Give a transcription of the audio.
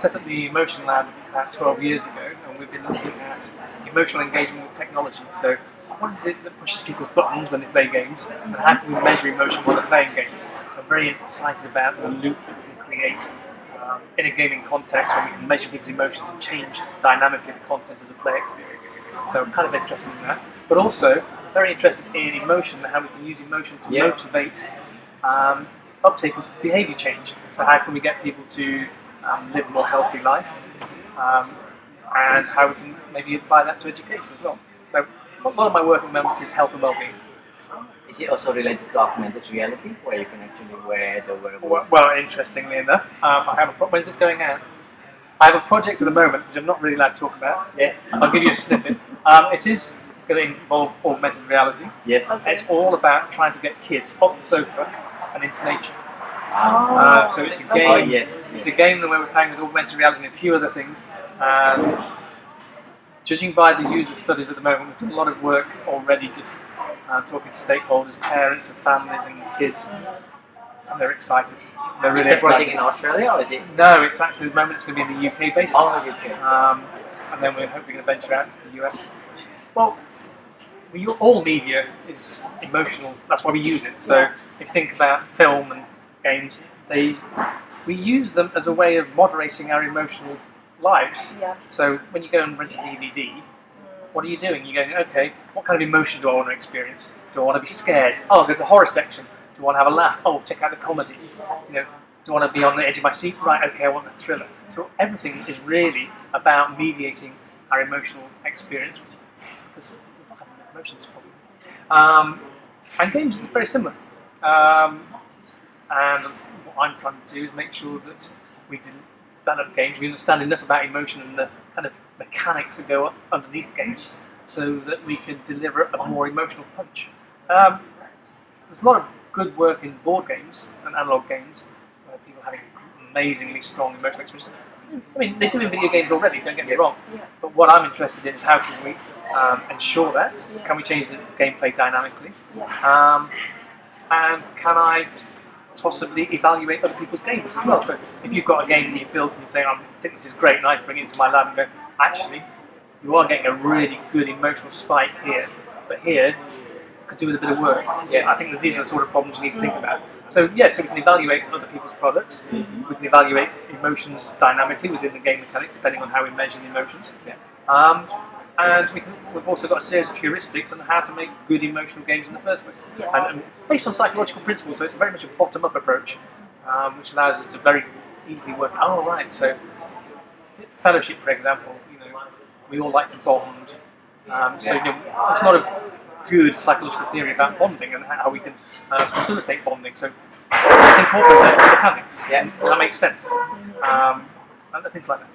set up the eMotionLab about 12 years ago, and we've been looking at emotional engagement with technology. So what is it that pushes people's buttons when they play games, and how can we measure emotion while they're playing games? I'm very excited about the loop that we can create in a gaming context where we can measure people's emotions and change dynamically the content of the play experience. So I'm kind of interested in that. But also very interested in emotion and how we can use emotion to motivate uptake of behaviour change. So how can we get people to live a more healthy life, and how we can maybe apply that to education as well. So a lot of my work at the moment is health and well-being. Is it also related to augmented reality, where you can actually wear the wearable? Well, interestingly enough, I have a when's this going out? I have a project at the moment which I'm not really allowed to talk about. Yeah. I'll give you a snippet. It is going to involve augmented reality. Yes. It's all about trying to get kids off the sofa and into nature. So it's a game. Oh, yes. It's a game where we're playing with augmented reality and a few other things. And judging by the user studies at the moment, we've done a lot of work already just talking to stakeholders, parents and families and kids. And they're excited. They're really excited. Is the project excited. in Australia, or is it? No, it's actually at the moment it's going to be in the UK based. Oh, UK. And then we're hoping to venture out into the US. Well, all media is emotional. That's why we use it. So if you think about film and games, we use them as a way of moderating our emotional lives. Yeah. So when you go and rent a DVD, what are you doing? You're going, okay, what kind of emotion do I want to experience? Do I want to be scared? Oh, I'll go to the horror section. Do I want to have a laugh? Oh, check out the comedy. Do I want to be on the edge of my seat? Right, okay, I want the thriller. So everything is really about mediating our emotional experience. Because we're not having enough emotions, probably. And games are very similar. And what I'm trying to do is make sure that we develop games, we understand enough about emotion and the kind of mechanics that go underneath games so that we can deliver a more emotional punch. There's a lot of good work in board games and analog games, where people having amazingly strong emotional experiences. I mean, they do in video games already, don't get me wrong, but what I'm interested in is how can we ensure that? Can we change the gameplay dynamically? And can I possibly evaluate other people's games as well? So if you've got a game that you've built and you're saying, I think this is great, and I bring it into my lab and go, actually, you are getting a really good emotional spike here, but here, could do with a bit of work. I think these are the sort of problems you need to think about. So so we can evaluate other people's products, we can evaluate emotions dynamically within the game mechanics, depending on how we measure the emotions. And we've also got a series of heuristics on how to make good emotional games in the first place. And based on psychological principles, so it's very much a bottom-up approach, which allows us to very easily work, so fellowship, for example, we all like to bond. There's a lot of good psychological theory about bonding and how we can facilitate bonding. So let's incorporate that mechanics. That makes sense. And things like that.